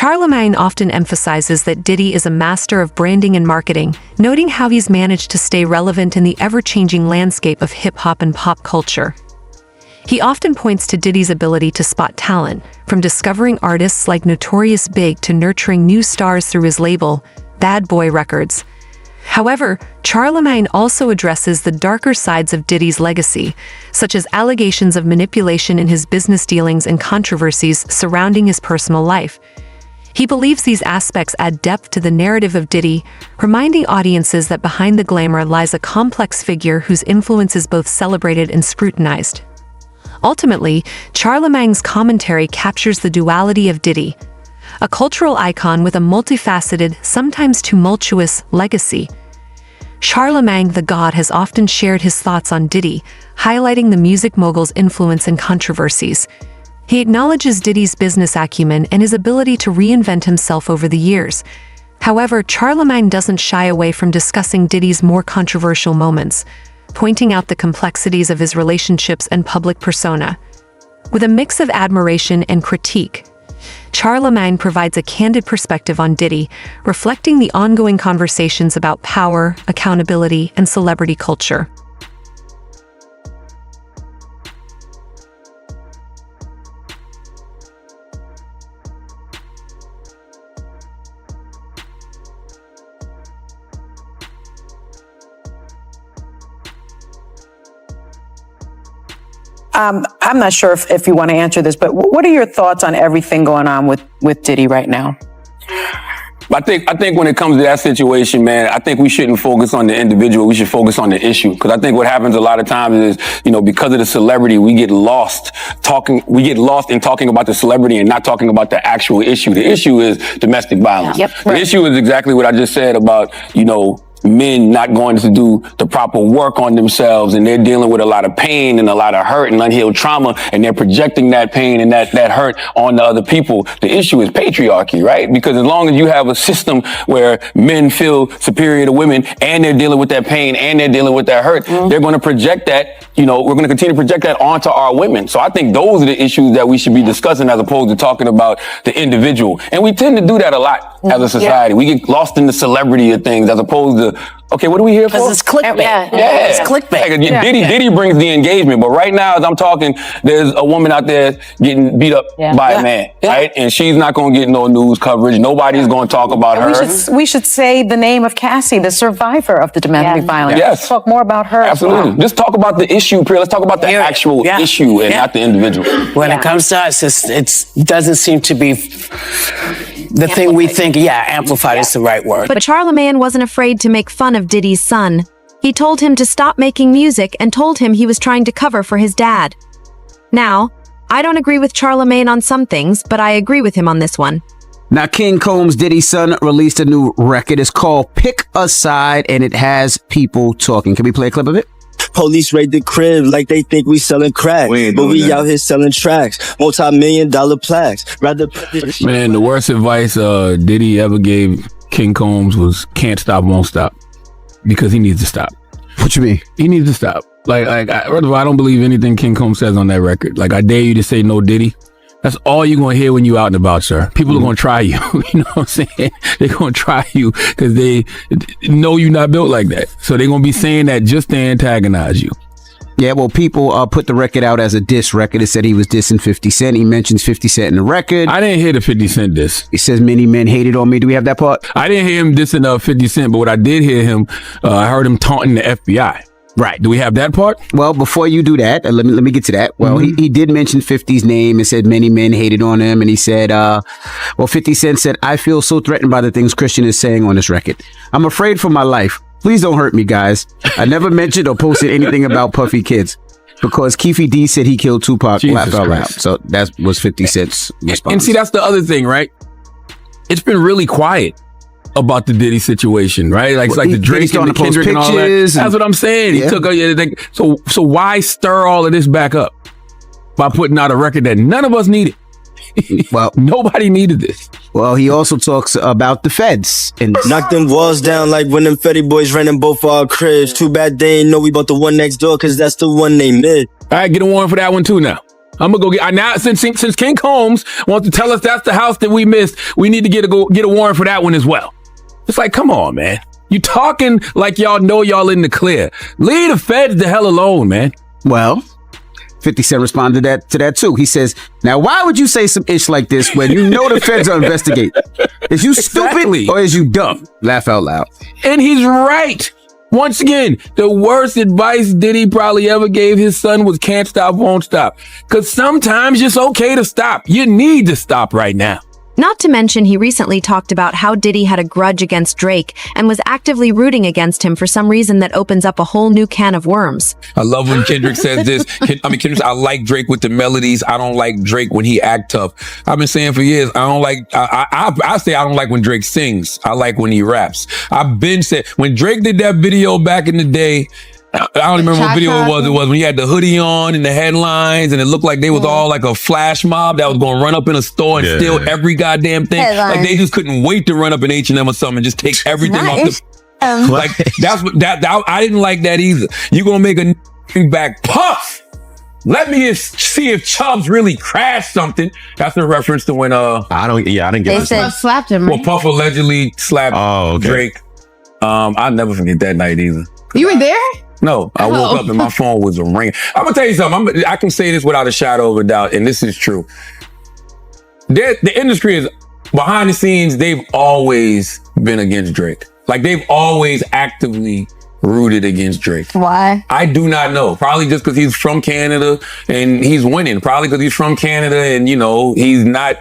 Charlemagne often emphasizes that Diddy is a master of branding and marketing, noting how he's managed to stay relevant in the ever-changing landscape of hip-hop and pop culture. He often points to Diddy's ability to spot talent, from discovering artists like Notorious Big to nurturing new stars through his label, Bad Boy Records. However, Charlemagne also addresses the darker sides of Diddy's legacy, such as allegations of manipulation in his business dealings and controversies surrounding his personal life. He believes these aspects add depth to the narrative of Diddy, reminding audiences that behind the glamour lies a complex figure whose influence is both celebrated and scrutinized. Ultimately, Charlemagne's commentary captures the duality of Diddy, a cultural icon with a multifaceted, sometimes tumultuous, legacy. Charlemagne the God has often shared his thoughts on Diddy, highlighting the music mogul's influence and controversies. He acknowledges Diddy's business acumen and his ability to reinvent himself over the years. However, Charlemagne doesn't shy away from discussing Diddy's more controversial moments, pointing out the complexities of his relationships and public persona. With a mix of admiration and critique, Charlemagne provides a candid perspective on Diddy, reflecting the ongoing conversations about power, accountability, and celebrity culture. I'm not sure if you want to answer this, but what are your thoughts on everything going on with Diddy right now? I think when it comes to that situation, man, I think we shouldn't focus on the individual. We should focus on the issue. Because I think what happens a lot of times is, because of the celebrity, we get lost in talking about the celebrity and not talking about the actual issue. The issue is domestic violence. Yep, right. The issue is exactly what I just said about, men not going to do the proper work on themselves, and they're dealing with a lot of pain and a lot of hurt and unhealed trauma, and they're projecting that pain and that hurt on the other people. The issue is patriarchy, right? Because as long as you have a system where men feel superior to women and they're dealing with that pain and they're dealing with that hurt, they're going to project that, we're going to continue to project that onto our women. So I think those are the issues that we should be discussing as opposed to talking about the individual. And we tend to do that a lot as a society. We get lost in the celebrity of things as opposed to, okay, what are we here for? Because it's clickbait. Yeah. It's clickbait. Like, Diddy brings the engagement, but right now, as I'm talking, there's a woman out there getting beat up by a man, right? And she's not going to get no news coverage. Nobody's going to talk about her. We should say the name of Cassie, the survivor of the domestic violence. Yes. Let's talk more about her. Absolutely. Well. Just talk about the issue, Priya. Let's talk about the actual issue and not the individual. When it comes to us, it doesn't seem to be the thing we think, amplified is the right word. But Charlemagne wasn't afraid to make fun of Diddy's son. He told him to stop making music and told him he was trying to cover for his dad. Now, I don't agree with Charlemagne on some things, but I agree with him on this one. Now, King Combs' Diddy's son released a new record. It's called Pick a Side, and it has people talking. Can we play a clip of it? Police raid the crib like they think we selling crack, but we out here selling tracks, multi-million-dollar plaques. Man, the worst advice Diddy ever gave King Combs was can't stop, won't stop, because he needs to stop. What you mean? He needs to stop. First of all, I don't believe anything King Combs says on that record. I dare you to say no Diddy. That's all you're going to hear when you out and about, sir. People are going to try you. You know what I'm saying? They're going to try you because they know you're not built like that. So they're going to be saying that just to antagonize you. Yeah, well, people put the record out as a diss record. It said he was dissing 50 Cent. He mentions 50 Cent in the record. I didn't hear the 50 Cent diss. He says many men hated on me. Do we have that part? I didn't hear him dissing 50 Cent, but what I did hear him, I heard him taunting the FBI. Right. Do we have that part? Well, before you do that, let me get to that. Well, he did mention 50's name and said many men hated on him. And he said, 50 Cent said, I feel so threatened by the things Christian is saying on this record. I'm afraid for my life. Please don't hurt me, guys. I never mentioned or posted anything about puffy kids because Keefe D said he killed Tupac. Laughed out loud. So that was 50 Cent's response. And see, that's the other thing, right? It's been really quiet about the Diddy situation, right? It's like the Drake and the Kendrick and all that. That's what I'm saying. Yeah. He took so why stir all of this back up by putting out a record that none of us needed? Well, nobody needed this. Well, he also talks about the feds and knock them walls down like when them Fetty boys ran in both our cribs. Too bad they ain't know we bought the one next door because that's the one they missed. All right, get a warrant for that one too now. I'm gonna go get now since King Combs wants to tell us that's the house that we missed, we need to get a warrant for that one as well. It's like, come on, man. You talking like y'all know y'all in the clear. Leave the feds the hell alone, man. Well, 50 Cent responded to that too. He says, now why would you say some ish like this when you know the feds are investigating? Is you stupid or is you dumb? Laugh out loud. And he's right. Once again, the worst advice Diddy probably ever gave his son was can't stop, won't stop. Because sometimes it's okay to stop. You need to stop right now. Not to mention, he recently talked about how Diddy had a grudge against Drake and was actively rooting against him for some reason that opens up a whole new can of worms. I love when Kendrick says this. Kendrick, I like Drake with the melodies. I don't like Drake when he act tough. I've been saying for years, I don't like, I say I don't like when Drake sings. I like when he raps. I've been saying, when Drake did that video back in the day, I don't remember what video it was. It was when he had the hoodie on and the headlines, and it looked like they was all like a flash mob that was going to run up in a store and steal every goddamn thing. Like they just couldn't wait to run up in H&M or something and just take everything off the. Like that's what that I didn't like that either. You gonna make a thing back puff? Let me see if Chubbs really crashed something. That's a reference to when I didn't get They this. said slapped him. Right? Well, Puff allegedly slapped Drake. I'll never forget that night either. You were there? No, I woke up and my phone was ringing. I'm gonna tell you something. I can say this without a shadow of a doubt, and this is true. The industry is behind the scenes. They've always been against Drake. Like they've always actively rooted against Drake. Why? I do not know. Probably just because he's from Canada and he's winning. Probably because he's from Canada and he's not.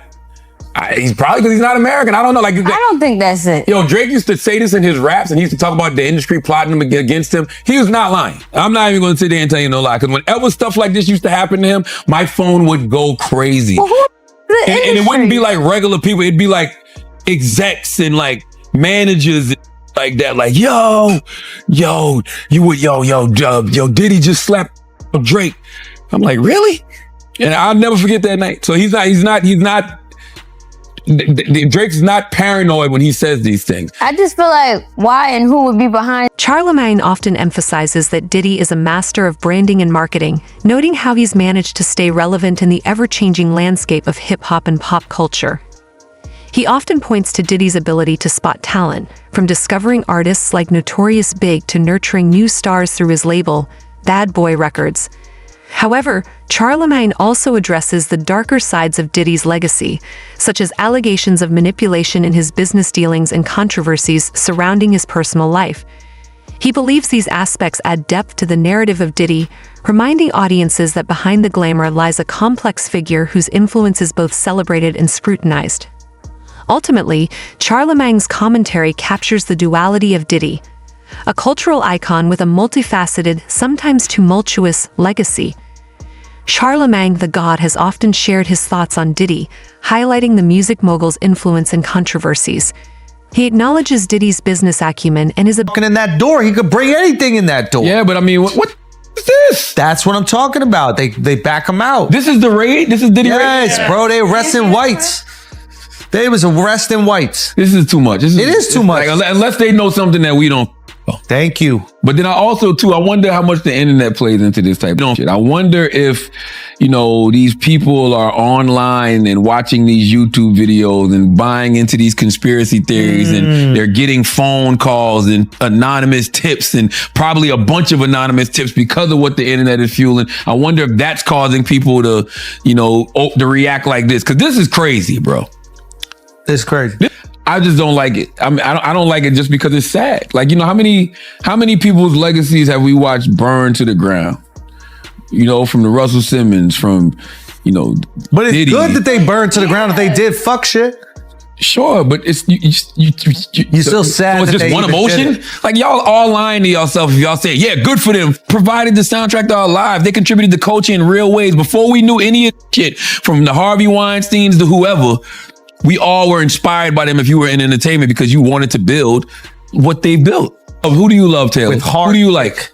He's probably because he's not American. I don't know. Like I don't think that's it. Yo, Drake used to say this in his raps, and he used to talk about the industry plotting him against him. He was not lying. I'm not even going to sit there and tell you no lie. Because whenever stuff like this used to happen to him, my phone would go crazy. Well, and it wouldn't be like regular people. It'd be like execs and like managers like that. Like, yo, Diddy just slapped Drake. I'm like, really? And I'll never forget that night. So he's not. Drake's not paranoid when he says these things. I just feel like why and who would be behind. Charlamagne often emphasizes that Diddy is a master of branding and marketing, noting how he's managed to stay relevant in the ever-changing landscape of hip-hop and pop culture. He often points to Diddy's ability to spot talent, from discovering artists like Notorious Big to nurturing new stars through his label, Bad Boy Records. However, Charlamagne also addresses the darker sides of Diddy's legacy, such as allegations of manipulation in his business dealings and controversies surrounding his personal life. He believes these aspects add depth to the narrative of Diddy, reminding audiences that behind the glamour lies a complex figure whose influence is both celebrated and scrutinized. Ultimately, Charlemagne's commentary captures the duality of Diddy, a cultural icon with a multifaceted, sometimes tumultuous, legacy. Charlamagne the God has often shared his thoughts on Diddy, highlighting the music mogul's influence and controversies. He acknowledges Diddy's business acumen and his walking in that door. He could bring anything in that door. Yeah, but I mean, what is this? That's what I'm talking about. They back him out. This is the raid? This is Diddy raid? Yes, bro. They arresting whites. They was arresting whites. This is too much. It is too much. Like, unless they know something that we don't. Thank you. But then I also, too, I wonder how much the internet plays into this type of shit. I wonder if, these people are online and watching these YouTube videos and buying into these conspiracy theories and they're getting phone calls and anonymous tips and probably a bunch of anonymous tips because of what the internet is fueling. I wonder if that's causing people to, to react like this. Because this is crazy, bro. It's crazy. I just don't like it. I mean, I don't like it just because it's sad. Like, how many people's legacies have we watched burn to the ground? From the Russell Simmons, from, But it's Diddy. good that they burned to the ground if they did fuck shit. Sure, but it's you're still sad. So it's that just they one even emotion. did it. Like y'all all lying to yourself if y'all say, yeah, good for them. Provided the soundtrack to our lives. They contributed to culture in real ways before we knew any of the shit. From the Harvey Weinsteins to whoever, we all were inspired by them if you were in entertainment because you wanted to build what they built. Who do you love, Taylor? With heart. Who do you like?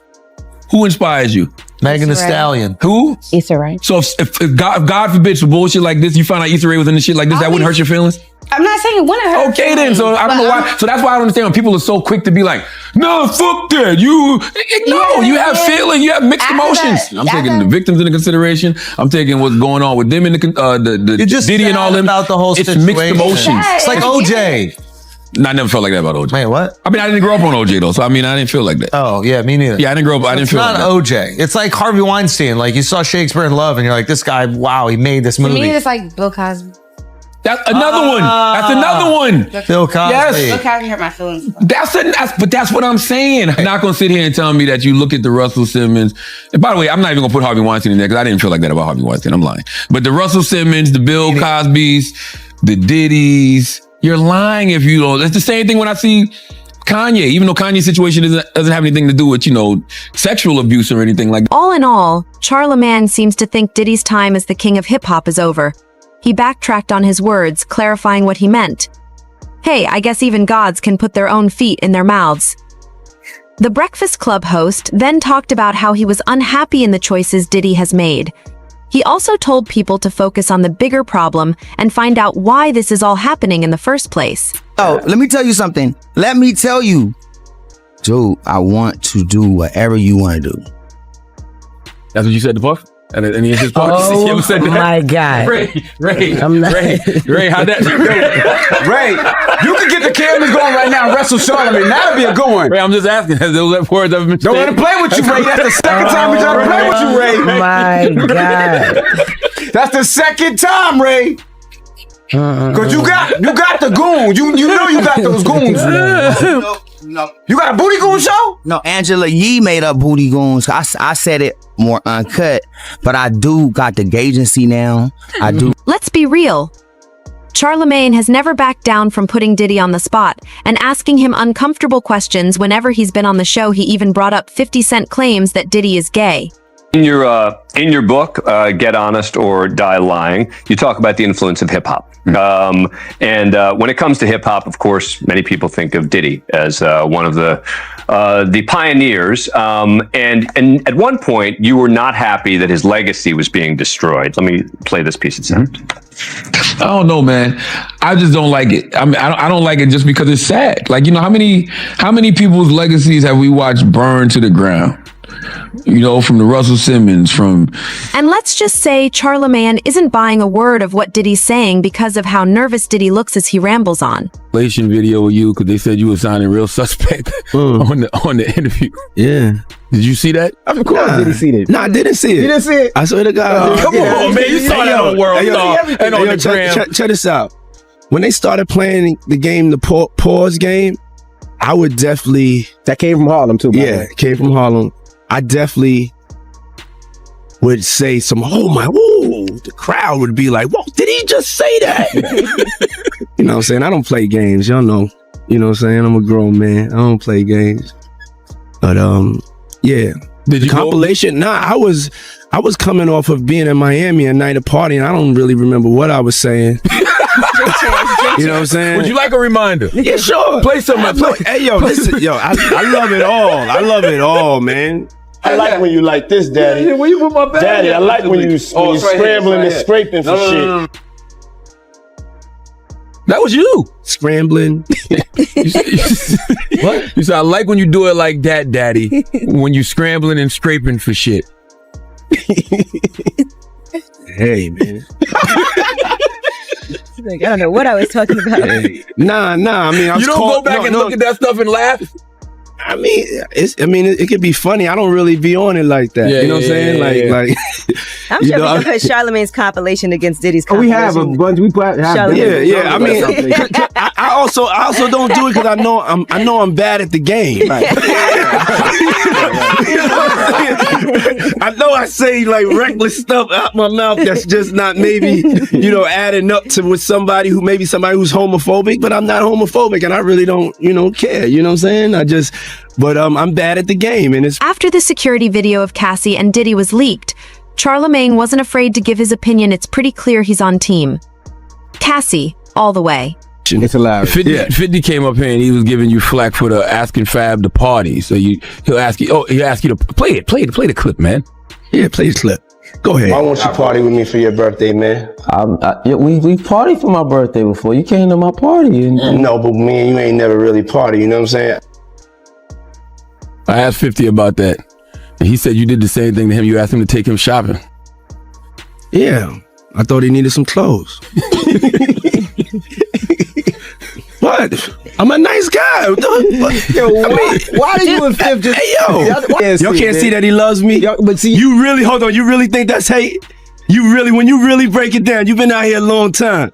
Who inspires you? Megan Thee Stallion. Who? Issa Rae. So if God forbid some bullshit like this, you find out Issa Rae was in the shit like this, that wouldn't hurt your feelings? I'm not saying it wouldn't hurt. Okay then, so I don't know why. So that's why I don't understand when people are so quick to be like, no, fuck that. You have feeling, you have mixed emotions. I'm taking the victims into consideration. I'm taking what's going on with them in the Diddy and all them. About the whole it's situation. mixed emotions. It's like OJ. No, I never felt like that about OJ. Wait, what? I mean, I didn't grow up on OJ though, so I mean, I didn't feel like that. Oh, yeah, me neither. Yeah, I didn't grow up. I didn't feel like that. It's not OJ. It's like Harvey Weinstein. Like you saw Shakespeare in Love, and you're like, this guy, wow, he made this movie. To me, it's like Bill Cosby. That's another one. That's another one. Bill Cosby. Yes. Bill Cosby hurt my feelings. But that's what I'm saying. You're not gonna sit here and tell me that you look at the Russell Simmons. And by the way, I'm not even gonna put Harvey Weinstein in there because I didn't feel like that about Harvey Weinstein. I'm lying. But the Russell Simmons, the Bill Cosbys, the Diddys, you're lying if you don't. It's the same thing when I see Kanye, even though Kanye's situation doesn't have anything to do with, sexual abuse or anything like that. All in all, Charlemagne seems to think Diddy's time as the king of hip-hop is over. He backtracked on his words, clarifying what he meant. Hey, I guess even gods can put their own feet in their mouths. The Breakfast Club host then talked about how he was unhappy in the choices Diddy has made. He also told people to focus on the bigger problem and find out why this is all happening in the first place. Oh, let me tell you something. Let me tell you. Dude, I want to do whatever you want to do. That's what you said to Puff? And he his part. Oh my God. Ray, how'd that? Ray, you can get the cameras going right now and wrestle Charlamagne. That'll be a good one. Ray, I'm just asking, has those words ever been Don't let him play with you, Ray. That's the second time we trying to play with you, Ray. My God. That's the second time, Ray. Cause you got the goons. You know you got those goons. No. You got a Booty Goon show? No, Angela Yee made up Booty Goons. I said it more uncut, but I do got the agency now. I do. Let's be real. Charlemagne has never backed down from putting Diddy on the spot and asking him uncomfortable questions whenever he's been on the show. He even brought up 50 Cent claims that Diddy is gay. In your book, Get Honest or Die Lying, you talk about the influence of hip hop. And when it comes to hip hop, of course, many people think of Diddy as one of the pioneers. And at one point, you were not happy that his legacy was being destroyed. Let me play this piece of sound. I don't know, man. I just don't like it. I mean, I don't like it just because it's sad. Like, how many people's legacies have we watched burn to the ground? From the Russell Simmons, And let's just say Charlemagne isn't buying a word of what Diddy's saying because of how nervous Diddy looks as he rambles on. Relation video with you because they said you were sounding real suspect on the interview. Yeah. Did you see that? Of course, I didn't see that. No, I didn't see it. You didn't see it? I swear to God. Come on, man. You saw that on World Star and on the gram. Check this out. When they started playing the game, the pause game, I would definitely... That came from Harlem, too, by the way. Yeah, came from Harlem. I definitely would say the crowd would be like, whoa, did he just say that? You know what I'm saying? I don't play games. Y'all know. You know what I'm saying? I'm a grown man. I don't play games. But, yeah. Did you compilation? Nah, I was coming off of being in Miami a night of partying. I don't really remember what I was saying. You know what I'm saying? Would you like a reminder? Yeah, sure. Play something. Hey, yo, listen, I love it all. I love it all, man. I like when you like this, Daddy. Yeah, when you put my bag Daddy, I like when you scrambling and scraping for shit. That was you. Scrambling. What? You said, I like when you do it like that, Daddy. When you scrambling and scraping for shit. Hey, man. Like, I don't know what I was talking about. Hey. Nah. I mean, you don't go back and look at that stuff and laugh? I mean, it could be funny. I don't really be on it like that. Yeah, you know what I'm saying? Like, I'm sure we can put Charlemagne's compilation against Diddy's compilation. We have a bunch. We put yeah. I mean, I also don't do it because I know I'm bad at the game. Right? I know I say like reckless stuff out my mouth that's just not maybe adding up to with somebody who's homophobic, but I'm not homophobic and I really don't care. You know what I'm saying? But I'm bad at the game, and it's... After the security video of Cassie and Diddy was leaked, Charlemagne wasn't afraid to give his opinion. It's pretty clear he's on team Cassie all the way. It's hilarious. 50 came up here and he was giving you flack for asking Fab to party. So he'll ask you to play the clip, man. Yeah, play the clip. Go ahead. Why won't you party with me for your birthday, man? We partied for my birthday before. You came to my party. No, but me and you ain't never really party, you know what I'm saying? I asked 50 about that. And he said you did the same thing to him. You asked him to take him shopping. Yeah, I thought he needed some clothes. What? I'm a nice guy. Yo, why do you and Fifth just... Hey, yo. Y'all can't see that he loves me? But see... You really, hold on, you really think that's hate? You really, when you really break it down, you've been out here a long time.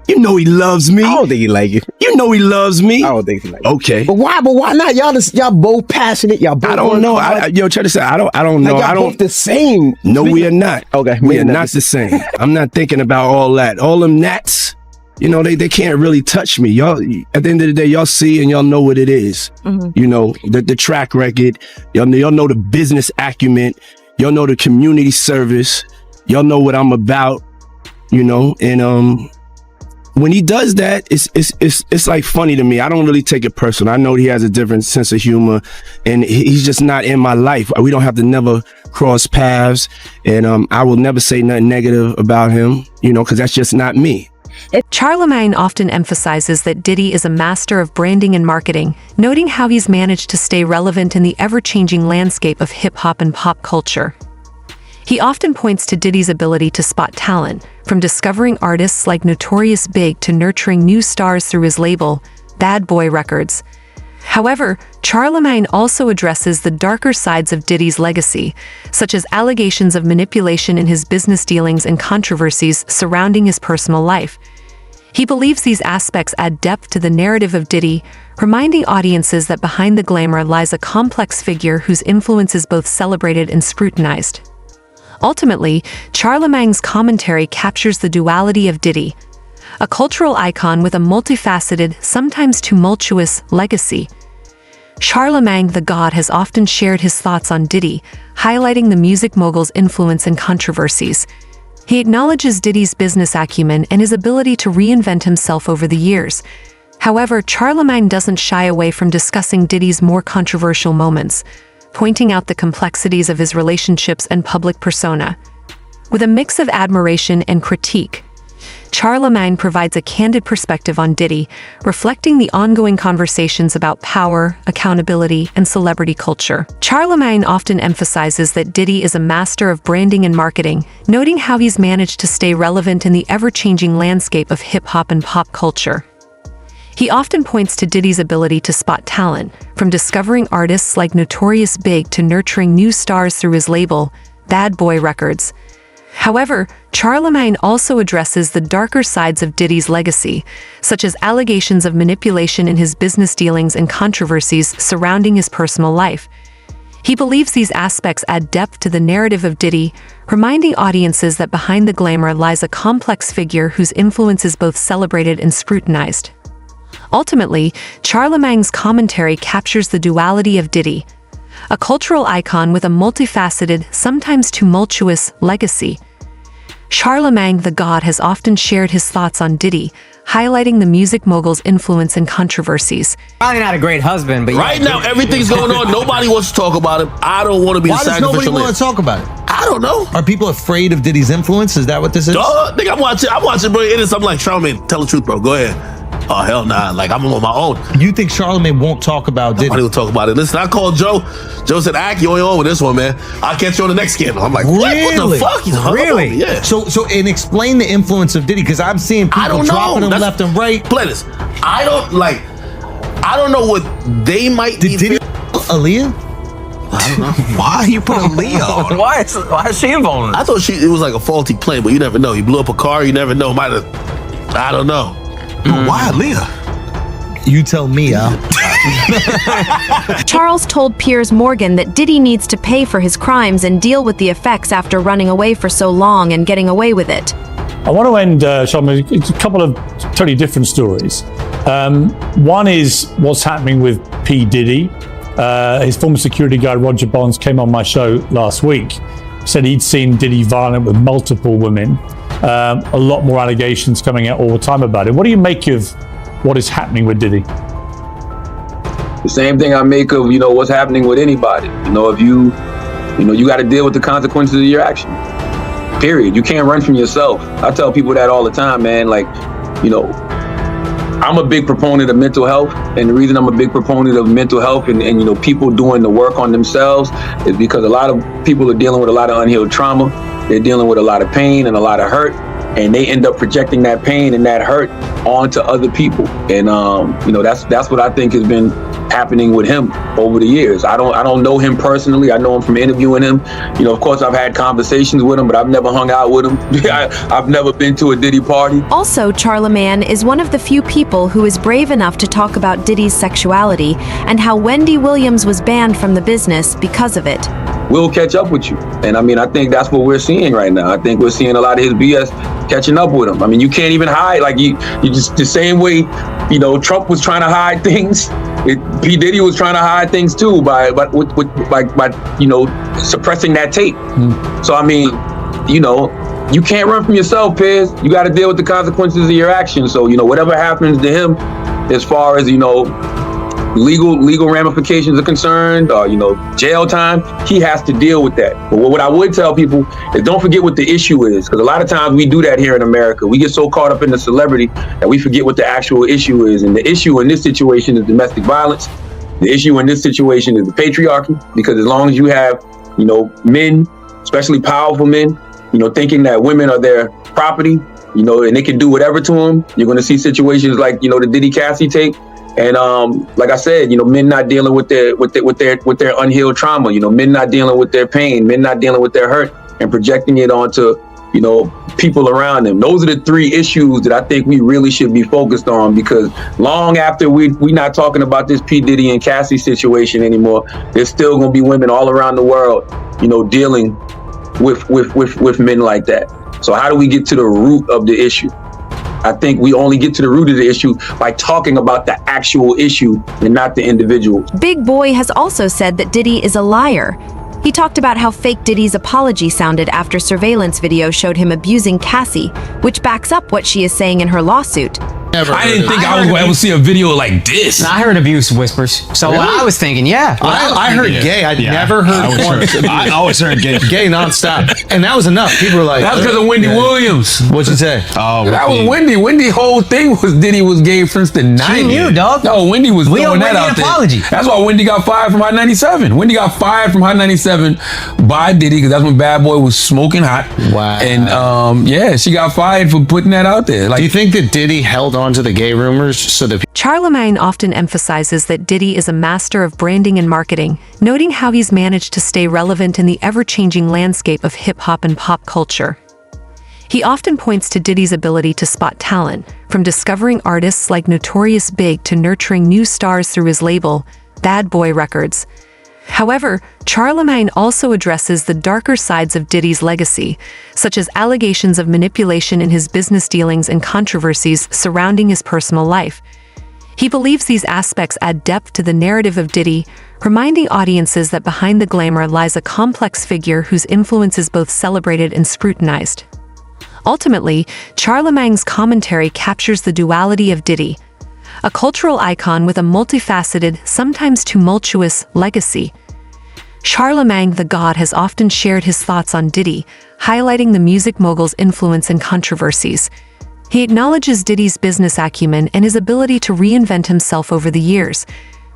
You know he loves me. I don't think he like you. You know he loves me. I don't think he like you. Okay. But why not? Y'all both passionate. Y'all both... I don't know. Yo, try to say, I don't know. Like y'all both the same. No, we are not. Okay. We are not the same. I'm not thinking about all that. All them gnats, you know, they can't really touch me. Y'all, at the end of the day, y'all see and y'all know what it is. You know, the track record. Y'all know the business acumen. Y'all know the community service. Y'all know what I'm about, you know, and when he does that, it's like funny to me. I don't really take it personal. I know he has a different sense of humor, and he's just not in my life. We don't have to never cross paths, and I will never say nothing negative about him, you know, because that's just not me. Charlamagne often emphasizes that Diddy is a master of branding and marketing, noting how he's managed to stay relevant in the ever-changing landscape of hip-hop and pop culture. He often points to Diddy's ability to spot talent, from discovering artists like Notorious Big to nurturing new stars through his label, Bad Boy Records. However, Charlamagne also addresses the darker sides of Diddy's legacy, such as allegations of manipulation in his business dealings and controversies surrounding his personal life. He believes these aspects add depth to the narrative of Diddy, reminding audiences that behind the glamour lies a complex figure whose influence is both celebrated and scrutinized. Ultimately, Charlemagne's commentary captures the duality of Diddy, a cultural icon with a multifaceted, sometimes tumultuous, legacy. Charlemagne the God has often shared his thoughts on Diddy, highlighting the music mogul's influence and controversies. He acknowledges Diddy's business acumen and his ability to reinvent himself over the years. However, Charlamagne doesn't shy away from discussing Diddy's more controversial moments, pointing out the complexities of his relationships and public persona. With a mix of admiration and critique, Charlamagne provides a candid perspective on Diddy, reflecting the ongoing conversations about power, accountability, and celebrity culture. Charlamagne often emphasizes that Diddy is a master of branding and marketing, noting how he's managed to stay relevant in the ever-changing landscape of hip-hop and pop culture. He often points to Diddy's ability to spot talent, from discovering artists like Notorious Big to nurturing new stars through his label, Bad Boy Records. However, Charlamagne also addresses the darker sides of Diddy's legacy, such as allegations of manipulation in his business dealings and controversies surrounding his personal life. He believes these aspects add depth to the narrative of Diddy, reminding audiences that behind the glamour lies a complex figure whose influence is both celebrated and scrutinized. Ultimately, Charlemagne's commentary captures the duality of Diddy, a cultural icon with a multifaceted, sometimes tumultuous, legacy. Charlamagne the God has often shared his thoughts on Diddy, highlighting the music mogul's influence and controversies. Probably not a great husband, but right now everything's going on. Nobody wants to talk about him. I don't want to be the sacrificial lamb. Why does nobody want to talk about it? I don't know. Are people afraid of Diddy's influence? Is that what this is? Nigga, I'm watching, bro. It is. I'm like, Charlamagne, tell the truth, bro. Go ahead. Oh, hell nah. Like, I'm on my own. You think Charlamagne won't talk about Diddy? Nobody will talk about it. Listen, I called Joe. Joe said, Ack, you ain't on with this one, man. I'll catch you on the next scandal. I'm like, what the fuck? He's really? Yeah. So, and explain the influence of Diddy, because I'm seeing people dropping him left and right. Play this. I don't know what they might be. Did Diddy Aaliyah? I don't know. Why you put Aaliyah on? Why is she involved? I thought it was like a faulty plane, but you never know. He blew up a car. You never know. I don't know. Why Aaliyah? You tell me, Charles told Piers Morgan that Diddy needs to pay for his crimes and deal with the effects after running away for so long and getting away with it. I want to end, Charlamagne, it's a couple of totally different stories. One is what's happening with P. Diddy. His former security guard, Roger Bonds, came on my show last week, said he'd seen Diddy violent with multiple women. A lot more allegations coming out all the time about it. What do you make of what is happening with Diddy? The same thing I make of, what's happening with anybody. If you You know, you got to deal with the consequences of your actions. Period. You can't run from yourself. I tell people that all the time, man. Like, you know, I'm a big proponent of mental health, and the reason I'm a big proponent of mental health and you know, people doing the work on themselves is because a lot of people are dealing with a lot of unhealed trauma. They're dealing with a lot of pain and a lot of hurt, and they end up projecting that pain and that hurt onto other people. And you know, that's what I think has been happening with him over the years. I don't know him personally. I know him from interviewing him. You know, of course, I've had conversations with him, but I've never hung out with him. I've never been to a Diddy party. Also, Charlamagne is one of the few people who is brave enough to talk about Diddy's sexuality and how Wendy Williams was banned from the business because of it. We'll catch up with you. And I mean, I think that's what we're seeing right now. I think we're seeing a lot of his BS catching up with him. I mean, you can't even hide, like you just the same way, you know, Trump was trying to hide things. P. Diddy was trying to hide things too by you know, suppressing that tape. So I mean, you know, you can't run from yourself, Piz. You got to deal with the consequences of your actions. So, you know, whatever happens to him, as far as, you know, legal ramifications are concerned, or, you know, jail time, he has to deal with that. But what I would tell people is don't forget what the issue is, because a lot of times we do that here in America. We get so caught up in the celebrity that we forget what the actual issue is. And the issue in this situation is domestic violence. The issue in this situation is the patriarchy, because as long as you have, you know, men, especially powerful men, you know, thinking that women are their property, you know, and they can do whatever to them, you're going to see situations like, you know, the Diddy Cassie tape. And like I said, you know, men not dealing with their unhealed trauma, you know, men not dealing with their pain, men not dealing with their hurt and projecting it onto, you know, people around them. Those are the three issues that I think we really should be focused on, because long after we not talking about this P. Diddy and Cassie situation anymore, there's still going to be women all around the world, you know, dealing with men like that. So how do we get to the root of the issue? I think we only get to the root of the issue by talking about the actual issue and not the individual. Big Boy has also said that Diddy is a liar. He talked about how fake Diddy's apology sounded after surveillance video showed him abusing Cassie, which backs up what she is saying in her lawsuit. I didn't think I was going to ever see a video like this. I heard abuse whispers. So Really? I was thinking, yeah. I heard gay. I'd never heard porn. I always heard gay. Gay nonstop. And that was enough. People were like... That's because of Wendy Williams. What'd you say? Oh, that was Wendy. Wendy's whole thing was Diddy was gay since the 90s. She knew, dog. No, Wendy was We throwing owe that Wendy out an there. apology. That's why Wendy got fired from Hot 97. Wendy got fired from Hot 97 by Diddy, because that's when Bad Boy was smoking hot. Wow. And yeah, she got fired for putting that out there. Like, do you think that Diddy held on to the gay rumors so that... Charlamagne often emphasizes that Diddy is a master of branding and marketing, noting how he's managed to stay relevant in the ever-changing landscape of hip-hop and pop culture. He often points to Diddy's ability to spot talent, from discovering artists like Notorious Big to nurturing new stars through his label, Bad Boy Records. However, Charlamagne also addresses the darker sides of Diddy's legacy, such as allegations of manipulation in his business dealings and controversies surrounding his personal life. He believes these aspects add depth to the narrative of Diddy, reminding audiences that behind the glamour lies a complex figure whose influence is both celebrated and scrutinized. Ultimately, Charlemagne's commentary captures the duality of Diddy, a cultural icon with a multifaceted, sometimes tumultuous, legacy. Charlamagne the God has often shared his thoughts on Diddy, highlighting the music mogul's influence and controversies. He acknowledges Diddy's business acumen and his ability to reinvent himself over the years.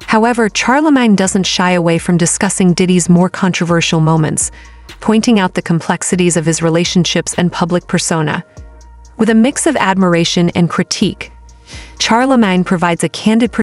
However, Charlamagne doesn't shy away from discussing Diddy's more controversial moments, pointing out the complexities of his relationships and public persona. With a mix of admiration and critique, Charlamagne provides a candid